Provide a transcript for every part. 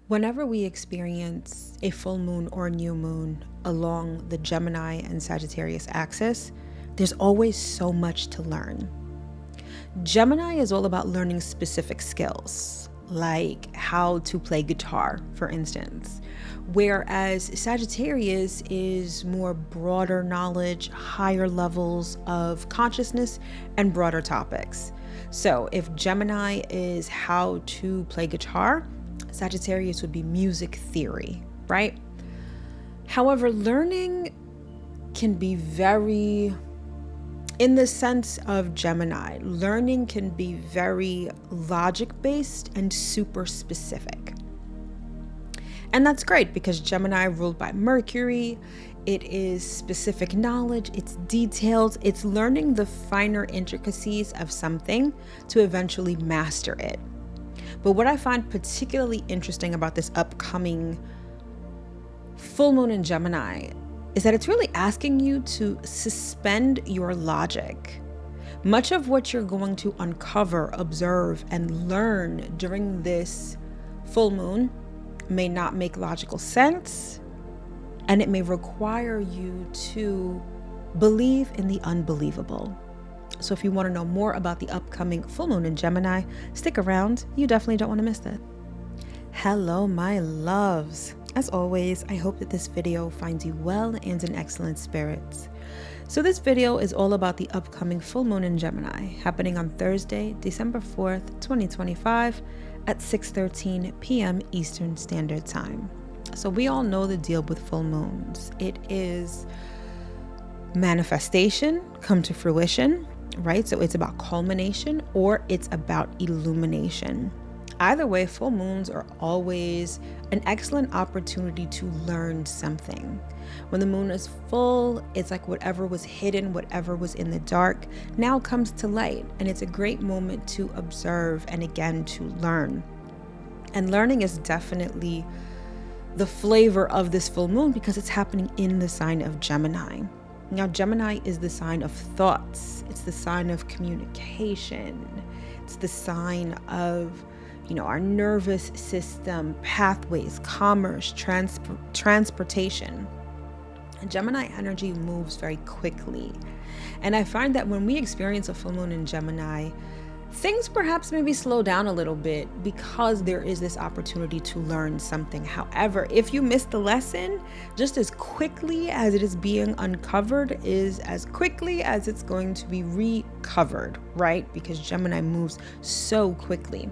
Whenever we experience a full moon or new moon along the Gemini and Sagittarius axis, there's always so much to learn. Gemini is all about learning specific skills, like how to play guitar, for instance, whereas Sagittarius is more broader knowledge, higher levels of consciousness, and broader topics. So if Gemini is how to play guitar, Sagittarius would be music theory, right? However, learning can be very, in the sense of Gemini, learning can be very logic-based and super specific. And that's great because Gemini ruled by Mercury. It is specific knowledge, it's detailed, it's learning the finer intricacies of something to eventually master it. But what I find particularly interesting about this upcoming full moon in Gemini is that it's really asking you to suspend your logic. Much of what you're going to uncover, observe, and learn during this full moon may not make logical sense, and it may require you to believe in the unbelievable. So if you want to know more about the upcoming full moon in Gemini, stick around. You definitely don't want to miss that. Hello, my loves. As always, I hope that this video finds you well and in excellent spirits. So this video is all about the upcoming full moon in Gemini, happening on Thursday, December 4th, 2025 at 6:13 p.m. Eastern Standard Time. So we all know the deal with full moons. It is manifestation come to fruition, right? So it's about culmination or it's about illumination. Either way, full moons are always an excellent opportunity to learn something. When the moon is full, it's like whatever was hidden, whatever was in the dark, now comes to light. And it's a great moment to observe and again to learn. And learning is definitely the flavor of this full moon because it's happening in the sign of Gemini. Now, Gemini is the sign of thoughts. It's the sign of communication. It's the sign of, our nervous system, pathways, commerce, transportation. And Gemini energy moves very quickly. And I find that when we experience a full moon in Gemini, things perhaps maybe slow down a little bit because there is this opportunity to learn something. However, if you miss the lesson, just as quickly as it is being uncovered is as quickly as it's going to be recovered, right? Because Gemini moves so quickly.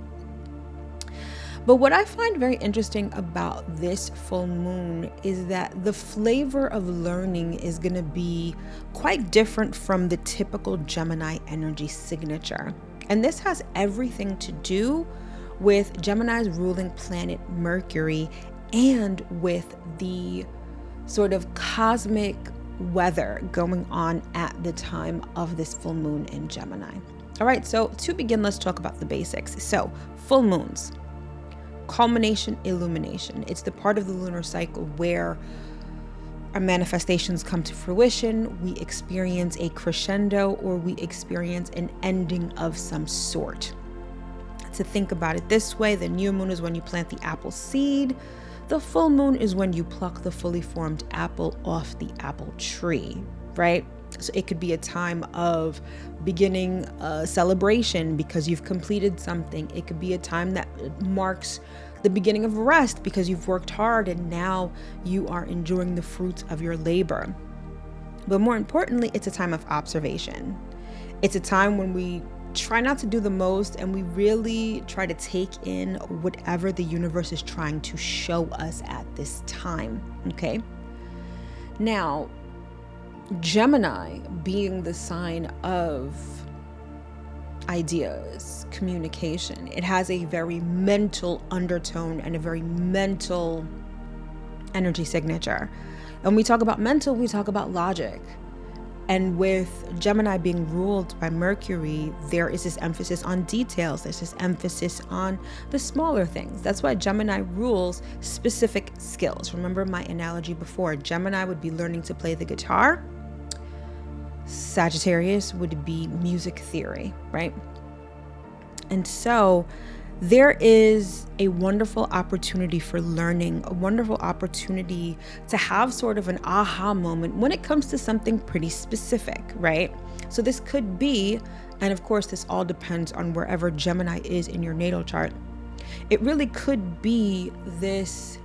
But what I find very interesting about this full moon is that the flavor of learning is going to be quite different from the typical Gemini energy signature. And this has everything to do with Gemini's ruling planet Mercury and with the sort of cosmic weather going on at the time of this full moon in Gemini. All right, so to begin, let's talk about the basics. So full moons. Culmination, illumination. It's the part of the lunar cycle where our manifestations come to fruition, we experience a crescendo, or we experience an ending of some sort. To think about it this way, the new moon is when you plant the apple seed. The full moon is when you pluck the fully formed apple off the apple tree, right? So it could be a time of beginning a celebration because you've completed something. It could be a time that marks the beginning of rest because you've worked hard and now you are enjoying the fruits of your labor. But more importantly, it's a time of observation. It's a time when we try not to do the most and we really try to take in whatever the universe is trying to show us at this time, okay? Now, Gemini being the sign of ideas, communication, it has a very mental undertone and a very mental energy signature. When we talk about mental, we talk about logic. And with Gemini being ruled by Mercury, there is this emphasis on details. There's this emphasis on the smaller things. That's why Gemini rules specific skills. Remember my analogy before. Gemini would be learning to play the guitar. Sagittarius would be music theory, right? And so there is a wonderful opportunity for learning, a wonderful opportunity to have sort of an aha moment when it comes to something pretty specific, right? So this could be, and of course, this all depends on wherever Gemini is in your natal chart. It really could be this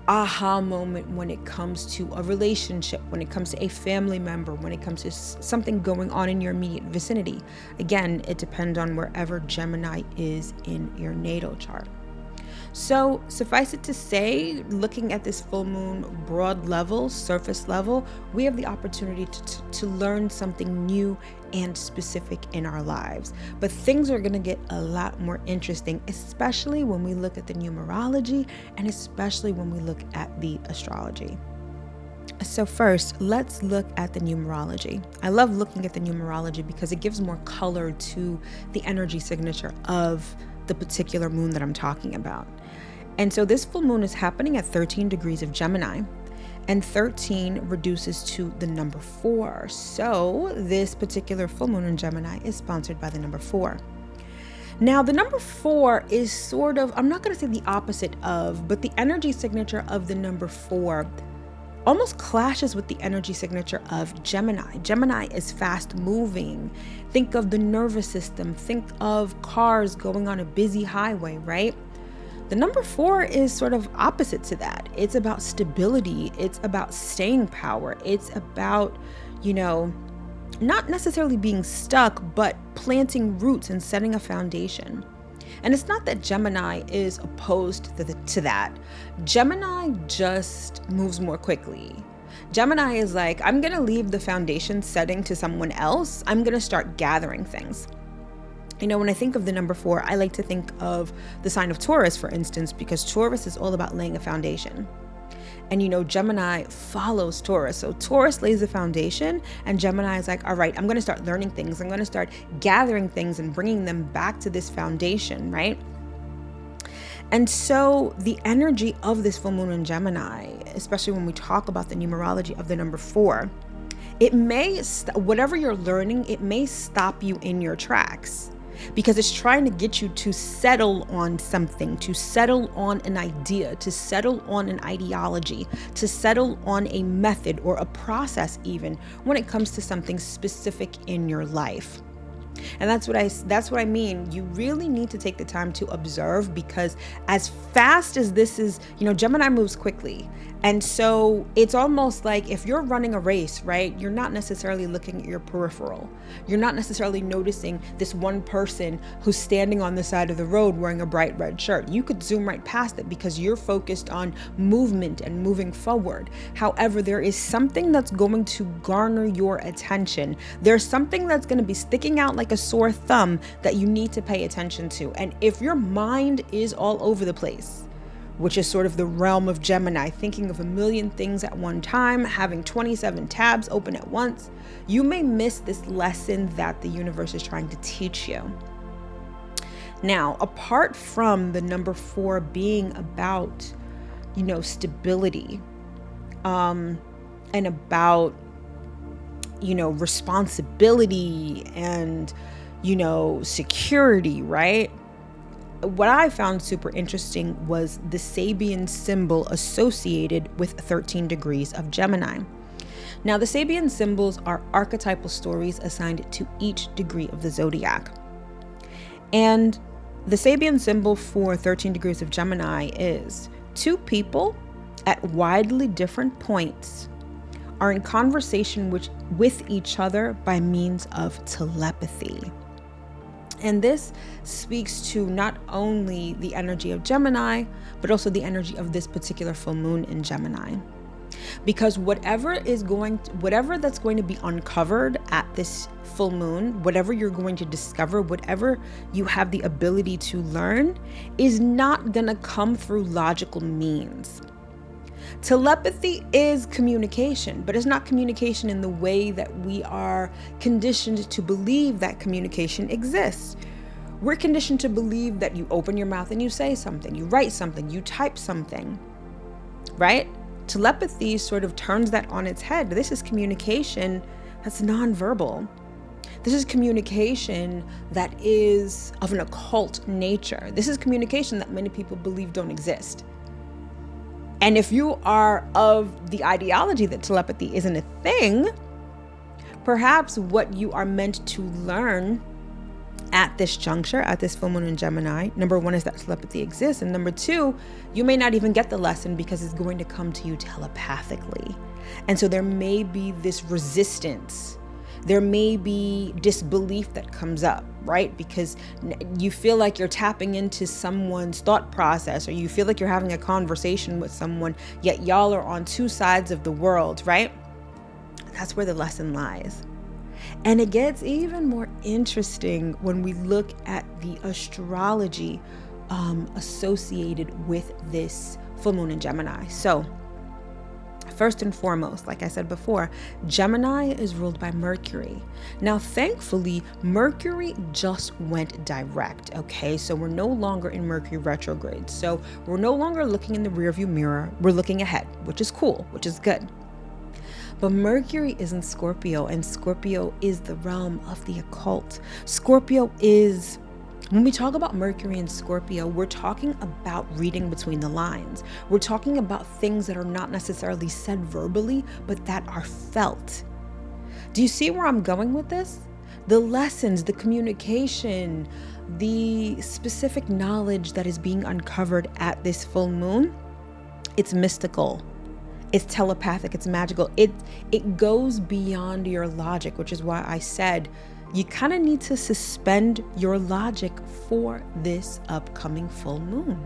aha moment when it comes to a relationship, when it comes to a family member, when it comes to something going on in your immediate vicinity. Again, it depends on wherever Gemini is in your natal chart. So suffice it to say, looking at this full moon broad level, surface level, we have the opportunity to learn something new and specific in our lives. But things are going to get a lot more interesting, especially when we look at the numerology and especially when we look at the astrology. So first, let's look at the numerology. I love looking at the numerology because it gives more color to the energy signature of the particular moon that I'm talking about. And so this full moon is happening at 13 degrees of Gemini, and 13 reduces to the number 4. So this particular full moon in Gemini is sponsored by the number 4. Now, the number 4 is sort of, I'm not going to say the opposite of, but the energy signature of the number 4 almost clashes with the energy signature of Gemini. Gemini is fast moving. Think of the nervous system. Think of cars going on a busy highway, right? The number 4 is sort of opposite to that. It's about stability. It's about staying power. It's about, not necessarily being stuck, but planting roots and setting a foundation. And it's not that Gemini is opposed to that. Gemini just moves more quickly. Gemini is like, I'm going to leave the foundation setting to someone else. I'm going to start gathering things. When I think of the number 4, I like to think of the sign of Taurus, for instance, because Taurus is all about laying a foundation. And Gemini follows Taurus. So Taurus lays the foundation and Gemini is like, all right, I'm going to start learning things. I'm going to start gathering things and bringing them back to this foundation, right? And so the energy of this full moon in Gemini, especially when we talk about the numerology of the number 4, it may, whatever you're learning, it may stop you in your tracks. Because it's trying to get you to settle on something, to settle on an idea, to settle on an ideology, to settle on a method or a process even when it comes to something specific in your life. And that's what I mean. You really need to take the time to observe, because as fast as this is, Gemini moves quickly. And so it's almost like if you're running a race, right, you're not necessarily looking at your peripheral. You're not necessarily noticing this one person who's standing on the side of the road wearing a bright red shirt. You could zoom right past it because you're focused on movement and moving forward. However, there is something that's going to garner your attention. There's something that's going to be sticking out like a sore thumb that you need to pay attention to. And if your mind is all over the place, which is sort of the realm of Gemini, thinking of a million things at one time, having 27 tabs open at once, you may miss this lesson that the universe is trying to teach you. Now, apart from the number 4 being about, stability, and about, responsibility and, security, right? What I found super interesting was the Sabian symbol associated with 13 degrees of Gemini. Now, the Sabian symbols are archetypal stories assigned to each degree of the zodiac. And the Sabian symbol for 13 degrees of Gemini is 2 people at widely different points are in conversation with each other by means of telepathy. And this speaks to not only the energy of Gemini, but also the energy of this particular full moon in Gemini. Because whatever that's going to be uncovered at this full moon, whatever you're going to discover, whatever you have the ability to learn, is not going to come through logical means. Telepathy is communication, but it's not communication in the way that we are conditioned to believe that communication exists. We're conditioned to believe that you open your mouth and you say something, you write something, you type something, right? Telepathy sort of turns that on its head. This is communication that's nonverbal. This is communication that is of an occult nature. This is communication that many people believe don't exist. And if you are of the ideology that telepathy isn't a thing, perhaps what you are meant to learn at this juncture, at this full moon in Gemini, number one is that telepathy exists. And number two, you may not even get the lesson because it's going to come to you telepathically. And so there may be this resistance. There may be disbelief that comes up, right? Because you feel like you're tapping into someone's thought process, or you feel like you're having a conversation with someone, yet y'all are on two sides of the world, right? That's where the lesson lies. And it gets even more interesting when we look at the astrology associated with this full moon in Gemini. So first and foremost, like I said before, Gemini is ruled by Mercury. Now, thankfully, Mercury just went direct, okay? So we're no longer in Mercury retrograde. So we're no longer looking in the rearview mirror. We're looking ahead, which is cool, which is good. But Mercury is in Scorpio, and Scorpio is the realm of the occult. Scorpio is, when we talk about Mercury and Scorpio, we're talking about reading between the lines. We're talking about things that are not necessarily said verbally, but that are felt. Do you see where I'm going with this? The lessons, the communication, the specific knowledge that is being uncovered at this full moon, it's mystical. It's telepathic, it's magical. It goes beyond your logic, which is why I said you kind of need to suspend your logic for this upcoming full moon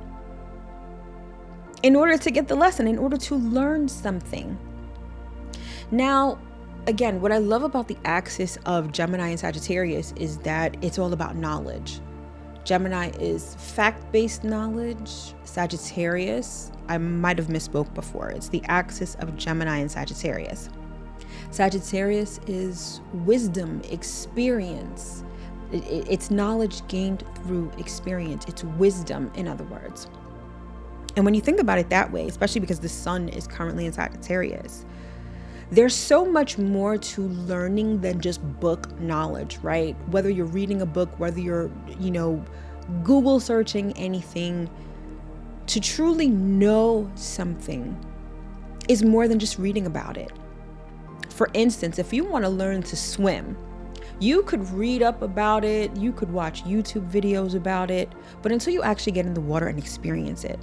in order to get the lesson, in order to learn something. Now, again, what I love about the axis of Gemini and Sagittarius is that it's all about knowledge. Gemini is fact-based knowledge. Sagittarius, I might have misspoke before. It's the axis of Gemini and Sagittarius. Sagittarius is wisdom, experience. It's knowledge gained through experience. It's wisdom, in other words. And when you think about it that way, especially because the sun is currently in Sagittarius, there's so much more to learning than just book knowledge, right? Whether you're reading a book, whether you're, Google searching anything, to truly know something is more than just reading about it. For instance, if you want to learn to swim, you could read up about it, you could watch YouTube videos about it, but until you actually get in the water and experience it,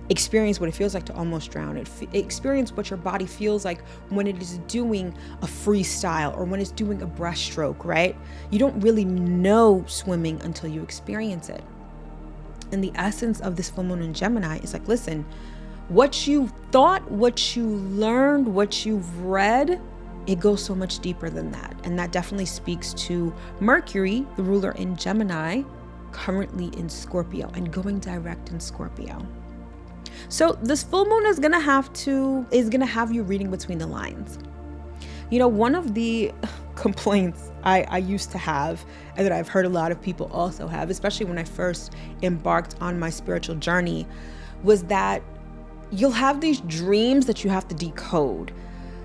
experience what it feels like to almost drown, experience what your body feels like when it is doing a freestyle or when it's doing a breaststroke, right? You don't really know swimming until you experience it. And the essence of this full moon in Gemini is like, listen, what you thought, what you learned, what you've read, it goes so much deeper than that. And that definitely speaks to Mercury, the ruler in Gemini, currently in Scorpio and going direct in Scorpio. So this full moon is gonna have you reading between the lines. One of the complaints I used to have, and that I've heard a lot of people also have, especially when I first embarked on my spiritual journey, was that you'll have these dreams that you have to decode.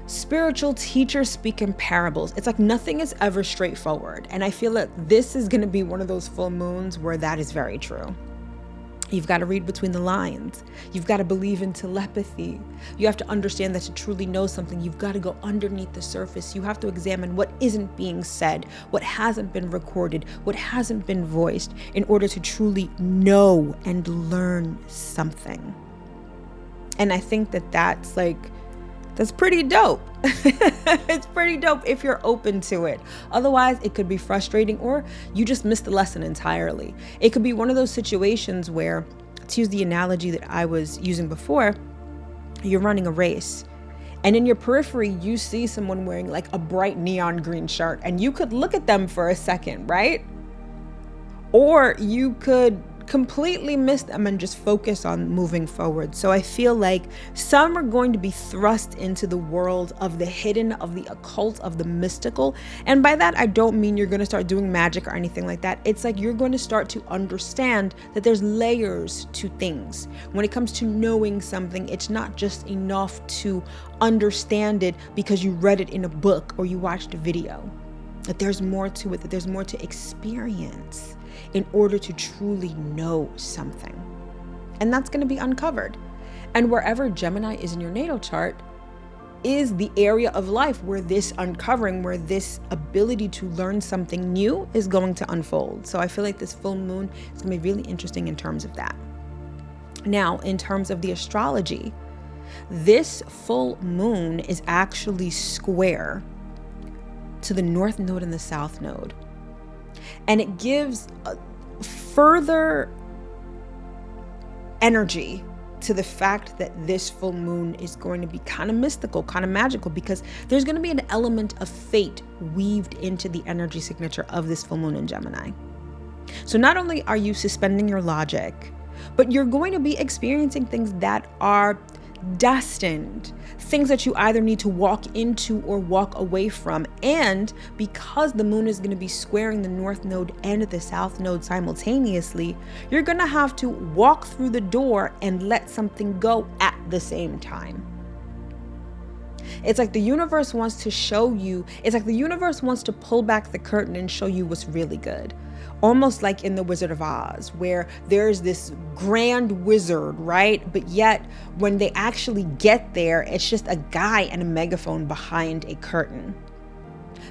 Spiritual teachers speak in parables. It's like nothing is ever straightforward. And I feel that this is gonna be one of those full moons where that is very true. You've got to read between the lines. You've got to believe in telepathy. You have to understand that to truly know something, you've got to go underneath the surface. You have to examine what isn't being said, what hasn't been recorded, what hasn't been voiced, in order to truly know and learn something. And I think that that's pretty dope. It's pretty dope if you're open to it. Otherwise, it could be frustrating, or you just miss the lesson entirely. It could be one of those situations where, to use the analogy that I was using before, you're running a race, and in your periphery, you see someone wearing like a bright neon green shirt, and you could look at them for a second, right? Or you could completely miss them and just focus on moving forward. So I feel like some are going to be thrust into the world of the hidden, of the occult, of the mystical. And by that, I don't mean you're going to start doing magic or anything like that. It's like you're going to start to understand that there's layers to things. When it comes to knowing something, it's not just enough to understand it because you read it in a book or you watched a video. that there's more to it, that there's more to experience in order to truly know something. And that's going to be uncovered. And wherever Gemini is in your natal chart is the area of life where this uncovering, where this ability to learn something new is going to unfold. So I feel like this full moon is going to be really interesting in terms of that. Now, in terms of the astrology, this full moon is actually square to the north node and the south node. And it gives further energy to the fact that this full moon is going to be kind of mystical, kind of magical, because there's going to be an element of fate weaved into the energy signature of this full moon in Gemini. So not only are you suspending your logic, but you're going to be experiencing things that are destined, things that you either need to walk into or walk away from. And because the moon is going to be squaring the north node and the south node simultaneously, you're going to have to walk through the door and let something go at the same time. It's like the universe wants to show you, it's like the universe wants to pull back the curtain and show you what's really good. Almost like in The Wizard of Oz, where there's this grand wizard, right? But yet when they actually get there, it's just a guy and a megaphone behind a curtain.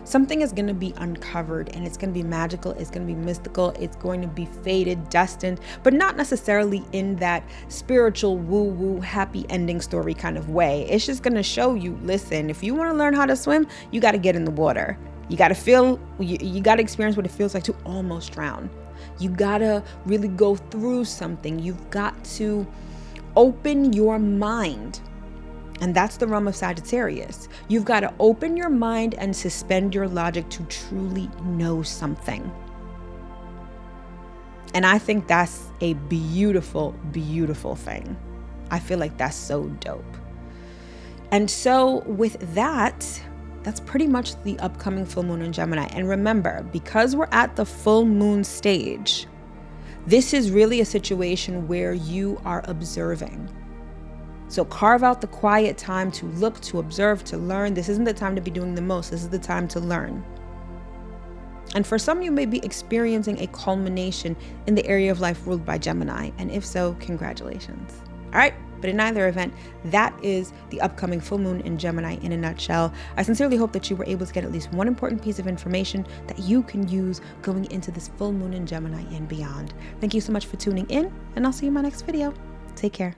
Something is going to be uncovered, and it's going to be magical. It's going to be mystical. It's going to be fated, destined, but not necessarily in that spiritual woo-woo happy ending story kind of way. It's just going to show you, listen, if you want to learn how to swim, you got to get in the water. You got to feel, you got to experience what it feels like to almost drown. You got to really go through something. You've got to open your mind. And that's the realm of Sagittarius. You've got to open your mind and suspend your logic to truly know something. And I think that's a beautiful, beautiful thing. I feel like that's so dope. And so with that, that's pretty much the upcoming full moon in Gemini. And remember, because we're at the full moon stage, this is really a situation where you are observing. So carve out the quiet time to look, to observe, to learn. This isn't the time to be doing the most. This is the time to learn. And for some, you may be experiencing a culmination in the area of life ruled by Gemini. And if so, congratulations. All right. But in either event, that is the upcoming full moon in Gemini in a nutshell. I sincerely hope that you were able to get at least one important piece of information that you can use going into this full moon in Gemini and beyond. Thank you so much for tuning in, and I'll see you in my next video. Take care.